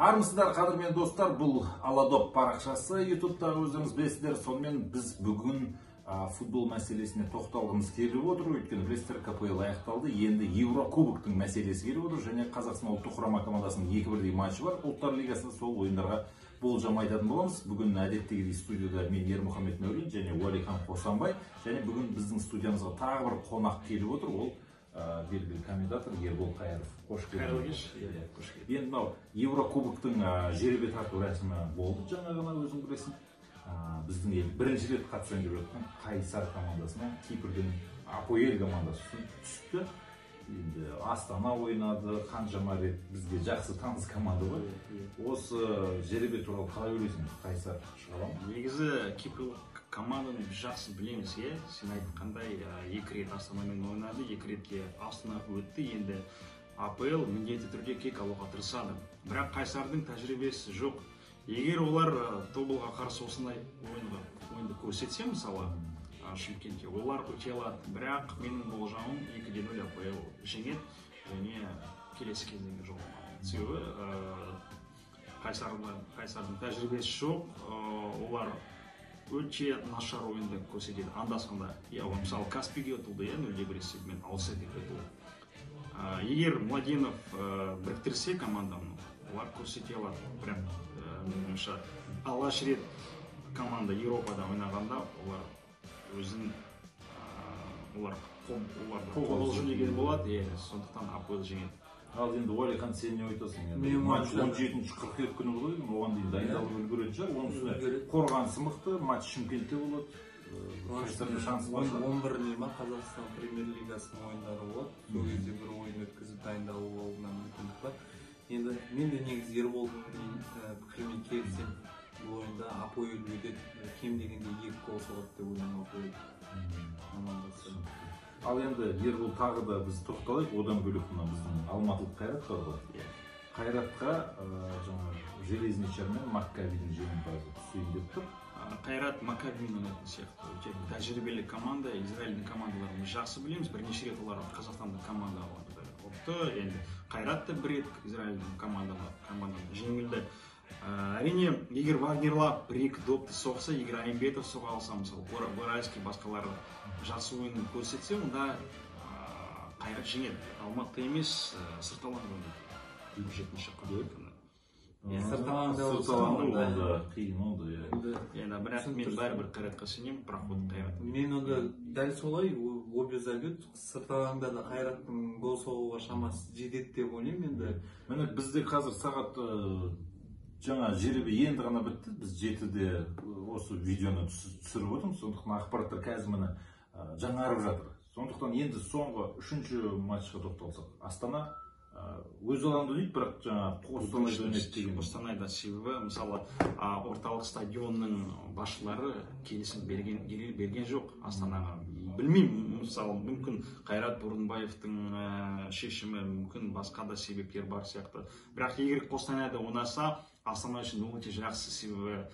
Армысыздар, қадірмен достар, бұл Аладоп парақшасы YouTube'дағы өзіңіз білесіздер. Сонымен біз бүгін футбол мәселесіне тоқталғымыз келіп отыр. Өйткені білесіздер, КПЛ аяқталды. Енді Еврокубоктың мәселесі келіп отыр. Және Қазақстан ұлттық құрама командасының 2-1 матчы бар. Ұлттар лигасында сол ойындарға болжам айтатын боламыз. Бүгін әдеттегідей студияда мен Ермұхамед Мәулен және Уәлихан Қосанбай. Және бүгін біздің студиямызға тағы бір қонақ келіп отыр. Ол белгілі комментатор Ербол Қайыров. Қош келдіңіз. Енді мынау Еврокубоктың жеребе тарту рәсімі болды жаңа ғана, өзің білесің. Біздің ел бірінші рет қатысайын деп жатқан Қайсар командасына Кипрден Апоэл командасы түсті. Енді Астана ойнады, қаншама рет бізге жақсы таныс команда ғой. Осы жеребе туралы қалай ойлайсың? Қайсар шыға ма? Негізі Кипр команданы жақсы білеміз, е? Сен айтқандай 2 рет Астанамен ойнады, 2 ретке Астана өтті. Енді АПЛ міндетті түрде кек алуға тырысады. Бірақ Қайсардың тәжірибесі жоқ. Егер олар тобылға қарсы осындай ойынды көрсетсе, мысалы Шымкентте, олар өте алады. Бірақ менің болжамым 2-0 АПЛ жеңеді және келесі кезеңге жолдамайды. Себебі Қайсардың тәжірибесі жоқ, олар өте нашар ойынды көрсетеді. Анда-санда, мысалы Каспийге ұтылды, 0-1 есебімен аутсайдерге ұтылды. Егер Младенов біріктірсе команданы, олар көрсете алады. Бірақ алғаш рет команда Еуропада ойнағанда олар өзін қолжу деген болады, сондықтан АПЛ жеңеді. Ал енді Уәлихан, сен не айтасың? Матч 17-ші қыркүйек күні болады, оған дейін дайындалып үлгеретін шығар. Оның үстіне қорғанысы мықты, матч Шымкентте болады. 11-іне Қазақстан премьер-лигасының ойындары болады. Сол кезде бір ойын өткізіп дайындалу алдынан мүмкіндік бар. Енді мен де негізі Ерболдың пікірімен келісем, бұл ойында Апоэл өтеді, кем дегенде 2 гол соғады деп ойлаймын Апоэл командасы. Ал енді Ербол тағы да біз тоқталайық, одан бөлек біздің алматылық Қайрат бар ғой. Қайратқа Железничар мен Маккабидің жеңімпазы түсейін деп тұр. Қайрат Маккабимен ойнайтын сияқты. Өте тәжірибелі команда, Израильдің командаларын жақсы білеміз. Бірнеше рет олар Қазақстанда командаларды ұтты. Енді Қайрат та бір рет Израильдің команданы жеңілді. Әрине, егер Вагнерлап 1-2 допты соқса, егер Айымбетов соға алса, мысалы, Борайский басқалары жақсы ойынын көрсетсе, онда Қайрат жеңеді. Алматы емес, сырт алаңда ойнайды. 27-ші қыркүйек күні. Сырт қиын олды. Бірақ мен бәрібір Қайратқа сенемін, бірақ Қайрат. Мен онда дәл солай, обезалют, сырт алаңда да Қайраттың гол соғуға шамасы жетеді деп ойлаймын енді. Міне бізде қазір сағат жаңа жеребе енді ғана бітті. Біз 7-де осы видеоны түсіріп отырмыз. Сондықтан ақпараттар қазір міне жаңарып жатыр. Сондықтан енді соңғы 3-ші матчқа тоқталсақ, Астана өз алаңда ойнайды, бірақ жаңа Қостанайда ойнайды деген. Қостанайда себебі, мысалы, орталық стадионның басшылары келісім берген жоқ Астанаға. Білмеймін, мысалы, мүмкін Қайрат Бұрынбаевтың шешімі, мүмкін басқа да себептер бар сияқты. Бірақ егер Қостанайда ойнаса, Астана үшін өте жақсы, себебі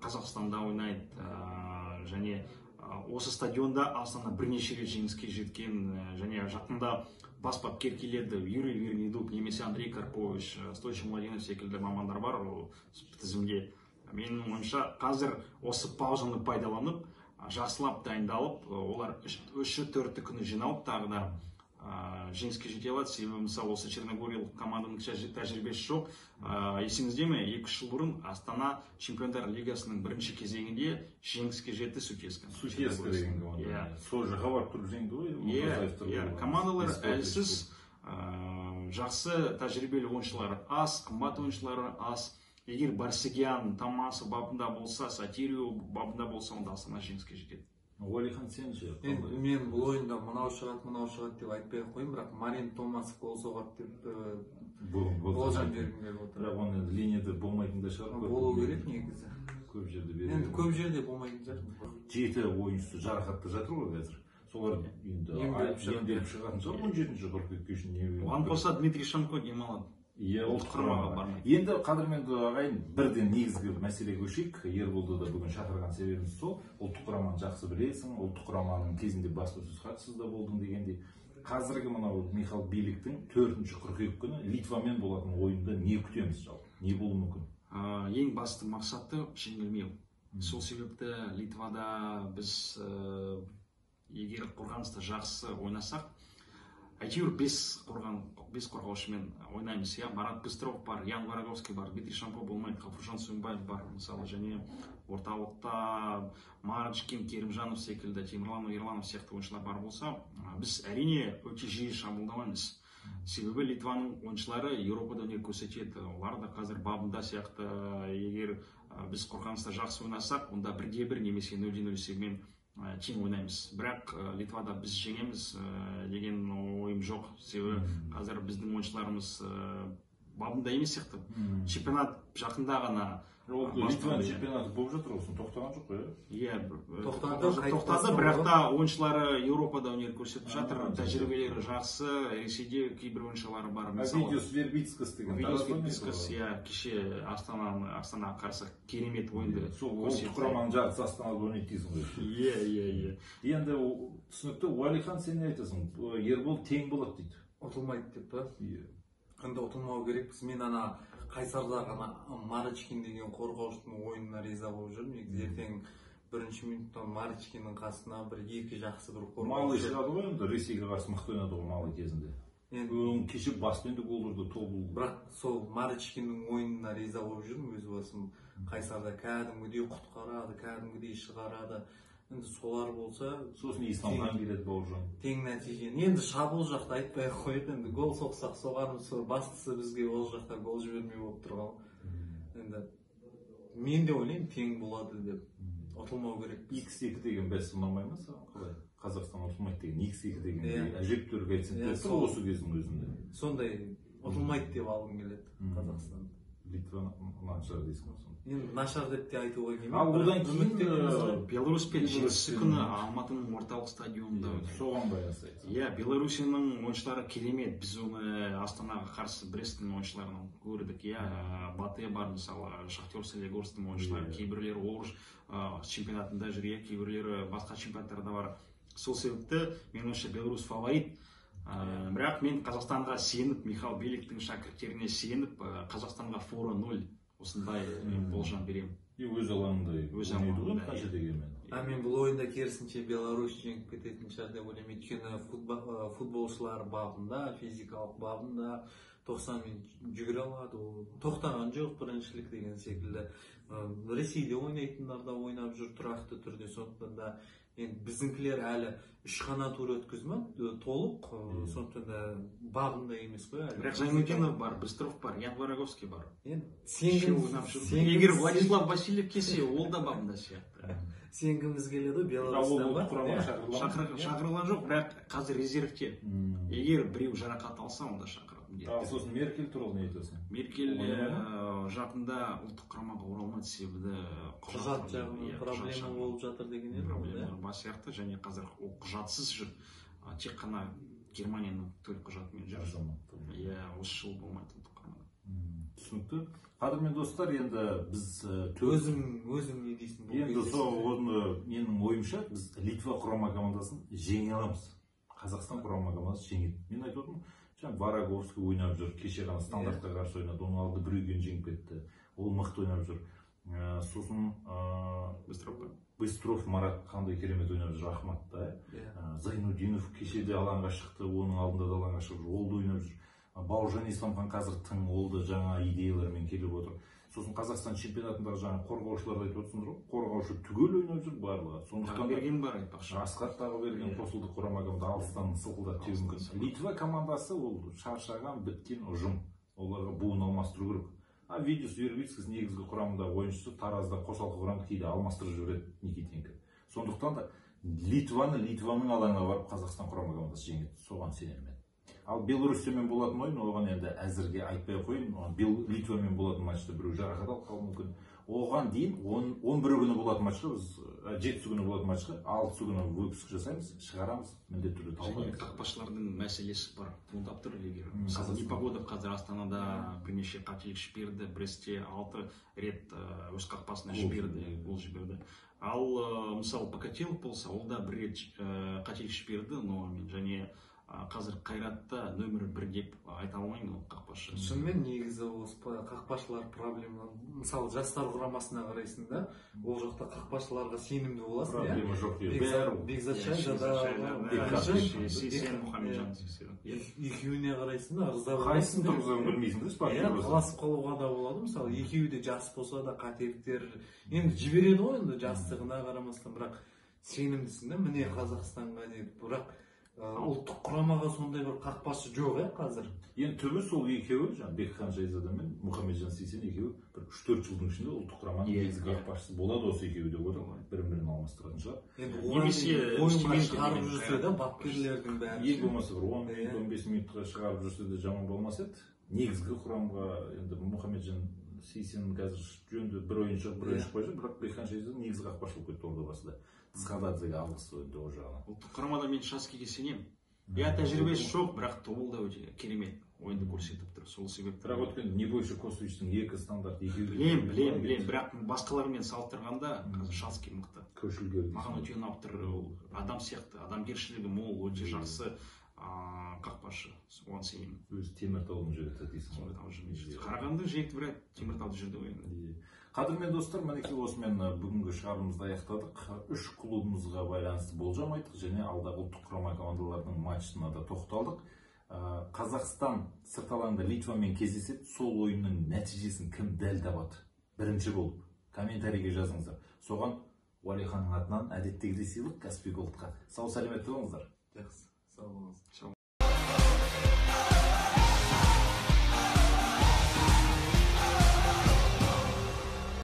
Қазақстанда ойнайды және осы стадионда Астана бірнеше рет жеңіске жеткен және жақында бас бапкер келеді, Юрий Вернидук немесе Андрей Карпович, Стойчо Младенов секілді мамандар бар тізімде. Менің ойымша қазір осы паузаны пайдаланып, жақсылап дайындалып, олар 3-4 күні жиналып тағы да жеңіске жете алады. Себебі, мысалы, осы Черногориялық команданың тәжірибесі жоқ. Есіңізде ме, 2 жыл бұрын Астана Чемпиондар лигасының бірінші кезеңінде жеңіске жетті Сутеска. Сутеска деген команда. Сол жаққа барып тұрып жеңді ғой. Командалар әлсіз, жақсы тәжірибелі ойыншылары аз, қымбат ойыншылары аз. Егер Барсегян Тамасы бабында болса, Сатирио бабында болса, онда Астана жеңіске жетеді. Уәлихан, сен ше? Мен бұл ойында мынау шығады деп айтпай қойым, бірақ Марин Томас гол соғады деп болжам бергім келіп отыр. Бірақ оны линияда болмайтын да шығар. Болу керек негізі. Көп жерде береді. Енді көп жерде болмайтын шығар. 7 ойыншысы жарақатта жатыр ғой қазір. Солар емделіп шығатын шығар 17-ші қыркүйекке шейін. Оған қоса Дмитрий Шамко демалады. Ұлттық құрамаға бармайды. Енді қадірменді ағайын, бірден негізгі мәселеге көшейік. Ерболды да бүгін шақырған себебіміз сол. Ұлттық құраманы жақсы білесің, ұлттық құраманың кезінде баспасөз хатшысы да болдың дегендей. Қазіргі мынау Михал Биликтің 4-ші қыркүйек күні Литвамен болатын ойында не күтеміз жалпы? не болуы мүмкін? Ең басты мақсаты жеңілмеу. Сол себепті Литвада біз егер қорғаныста жақсы ойнасақ, әйтеуір 5 қорғаушымен ойнаймыз. Марат Быстров бар, Ян Вараговский бар, Дмитрий Шампо болмайды, Ғафуржан Сүйінбаев бар мысалы, және орталықта Марочкин, Керімжанов секілді, Темірлан Ерланов сияқты ойыншылар бар болса, біз әрине өте жиі шабуылдамаймыз. Себебі Литваның ойыншылары Еуропада өнер көрсетеді. Олар да қазір бабында сияқты, егер біз қорғаныста жақсы ойнасақ, онда 1-1 немесе 0-0 есебімен тең ойнаймыз. Бірақ Литвада біз жеңеміз деген ойым жоқ. Себебі қазір біздің ойыншыларымыз бабында емес сияқты. Чемпионат жақында ғана Литва чемпионаты болып жатыр, осын тоқтаған жоқ қой? Иә, тоқтады, бірақ та ойыншылары Еуропада өнер көрсетіп жатыр, тәжірибелері жақсы, Ресейде кейбір ойыншылары бар. Видеос Вербицкас деген. Видеос Вербицкас, иә, кеше Астанаға қарсы керемет ойынды. Сол құраманың жартысы Астанада ойнайды дейсің ғой. Иә. Енді түсінікті, Уәлихан, сен не айтасың? Ербол тең болады дейді. Ұтылмайды деп па? Қандай ұтылмау керекпіз. Мен ана Қайсарда ғана Марочкин деген қорғаушының ойынына риза болып жүрмін. Негізі ертең бірінші минуттан Марочкиннің қасына бір-екі жақсы бір қорғаушы. Малы шығады ғой, енді Ресейге қарсы мықты ойнады ғой Малы кезінде. Кеше басты енді гол ұрды, тобыл. Бірақ сол Марочкиннің ойынына риза болып жүрмін өз басым. Қайсарда кәдімгідей құтқарады, кәдімгідей шығарады. Енді солар болса, сосын Исламхан келеді Бауыржан. Тең нәтижені. Енді шабуыл жақта айтпай қойып, енді гол соқсақ соғармыз, бастысы бізге ол жақта гол жібермей болып тұрған. Енді мен де ойлаймын тең болады деп. Ұтылмау керек. X2 деген бәс ұнамай ма саған? Қалай? Қазақстан ұтылмайды деген X2 деген әжептәуір коэффициенті осы кездің өзінде. Сондай ұтылмайды деп алғым келеді Қазақстан. Литва нашар дейсің ғой. Енді нашар деп те айтуға келмейді. Ал одан кейін Беларусь пен жеңісі күні Алматының орталық стадионында өтті. Соған байланысты. Иә, Беларусияның ойыншылары керемет. Біз оны Астанаға қарсы Бресттің ойыншыларын көрдік. Иә, Батыя бар мысалы, Шахтер Солигорскінің ойыншылары, кейбіреулері Орыс чемпионатында жүр, кейбіреулері басқа чемпионаттарда бар. Сол себепті мен ойымша Беларусь фаворит. Бірақ мен Қазақстанға сеніп, Михаил Беликтің шәкірттеріне сеніп, Қазақстанға 4-0 осындай болжам беремін. Өз алаңында. Өз алаңында. Қанша дегенмен. Мен бұл ойында керісінше Беларусь жеңіп кететін шығар деп ойлаймын. Өйткені футболшылар бабында, физикалық бабында 90 минут жүгіре алады. Тоқтаған жоқ біріншілік деген секілді. Ресейде ойнайтындар да ойнап жүр тұрақты түрде. Сондықтан да біздіңкілер әлі 3 қана тур өткізді, толық, сондықтан да бабында емес қой әлі. Бірақ Зайнутдинов бар, Быстров бар, Ян Вараговский бар. Егер Владислав Васильев келсе, ол да бабында сияқты. Сенгіміз келеді, Беларусьтан бар. Шақырылған жоқ, бірақ қазір резервте. Егер біреу жарақат алса, онда шақырады. Сосын Меркель туралы не айтасың? Меркель жақында ұлттық құрамаға оралмайды, себебі құжат жағынан проблема болып жатыр деген еді. Проблемалар бар сияқты, және қазір ол құжатсыз жүр. Тек қана Германияның төлқұжатымен құжатымен жүр. Иә, осы жыл болмайды ұлттық құрамада. Түсінікті. Қадірмен достар, енді біз өзің не дейсің? Енді сол менің ойымша біз Литва құрама командасын жеңе аламыз. Қазақстан құрама командасы жеңеді. Мен айтып отырмын, Вараговский ойнап жүр, кеше ғана стандартқа қарсы ойнады, оның алды Брюгген жеңіп кетті, ол мықты ойнап жүр. Сосын Быстров Марат қандай керемет ойнап жүр, Ахматта. Зайнутдинов кеше де алаңға шықты, оның алдында да алаңға шығып жүр, ол да ойнап жүр. Бауыржан Исламхан қазір тың, ол да жаңа идеялармен келіп отыр. Сосын Қазақстан чемпионатындағы жаңа қорғаушыларды айтып отырсыңдар ғой, қорғаушы түгел ойнап жүр барлығы. Сондықтан берген бар айтпақшы. Асқат Тағыберген қосылды құрама команда, алыстан сылқылдап теуі мүмкін. Литва командасы ол шаршаған, біткен ұжым. Оларға буын алмастыру керек. Видеос Вербицкас негізгі құрамында ойыншысы Таразда қосалқы құрамды кейде алмастырып жібереді Никитенко. Сондықтан да Литваның алаңына барып Қазақстан құрама командасы жеңеді. Соған сенемін. Ал Беларусьмен болатын ойын, оған енді әзірге айтпай қойын. Литвамен болатын матчта біреу жарақат алып қалуы мүмкін. Оған дейін 11 күні болатын матчқа, біз 7 күні болатын матчқа 6 күні выпуск жасаймыз, шығарамыз, міндетті түрде талқылаймыз. Және қақпашылардың мәселесі бар. Туындап тұр егер. Мысалы Непогодов қазір Астанада бірнеше қателік жіберді, Брестте 6 рет өз қақпасына жіберді, гол жіберді. Ал мысалы Покатилов болса, ол да бір рет қателік жіберді, және қазір Қайратта нөмір 1 деп айта алмаймын ол қақпашы. Шынымен негізі осы қақпашылар проблема. Мысалы жастар құрамасына қарайсың да, ол жақта қақпашыларға сенімді боласың, проблема жоқ дейді. Бекзат Шайжада, екеуіне қарайсың да, ырза қайсысын тұрғызғанын білмейсің да, спортивный. таласып қалуға да болады. Мысалы екеуі де жас болса да қателіктер енді жібереді ғой, енді жастығына қарамастан, бірақ сенімдісің да, міне Қазақстанға деп. Бірақ ұлттық құрамаға сондай бір қақпашы жоқ қазір. Енді түбі сол екеуі, Бекхан Шайзада мен Мұхамеджан Сейсен екеуі бір 3-4 жылдың ішінде ұлттық құраманың негізгі қақпашысы болады осы екеуі деп отыр. Бірін-бірін алмастыратын шығар. Енді ойынға шығарып жүрсе де бапкерлердің бәрі. Ең болмаса бір 10-15 минутқа шығарып жүрсе де жаман болмас еді. Негізгі құрамға енді Мұхамеджан Сейсен қазір жөнді бір ойын шығып бір ойын шықпай жүр, бірақ Бекхан Шайзада негізгі қақпашы болып кетті ордабасыда. Тысқададзеге алғысы енді ол жағынан. Ұлттық құрамада мен Шаскиге сенемін. Тәжірибесі жоқ, бірақ тобыл да өте керемет ойынды көрсетіп тұр. Сол себепті. Бірақ өткен Небойшы Косовичтің 2 стандарт білем, бірақ басқалармен салыстырғанда қазір Шаски мықты. Көшілгер. Маған өте ұнап тұр, адам сияқты, адамгершілігі мол, өте жақсы қақпашы. Оған сенемін. Өзі Теміртаудың жігіті дейсің. Қарағанды жігіті бірақ Теміртауда жүрді ғой. Қадірмен достар, мінекей осымен бүгінгі шығарымызды аяқтадық. 3 клубымызға байланысты болжам айттық және алдағы ұлттық құрама командаларының матчына да тоқталдық. Қазақстан сырт алаңда Литвамен кездеседі. Сол ойынның нәтижесін кім дәл табады? Бірінші болып комментарийге жазыңыздар. Соған Уәлиханның атынан әдеттегідей сыйлық Каспий Голдқа. Сау сәлеметті болыңыздар. Жақсы, сау болыңыз.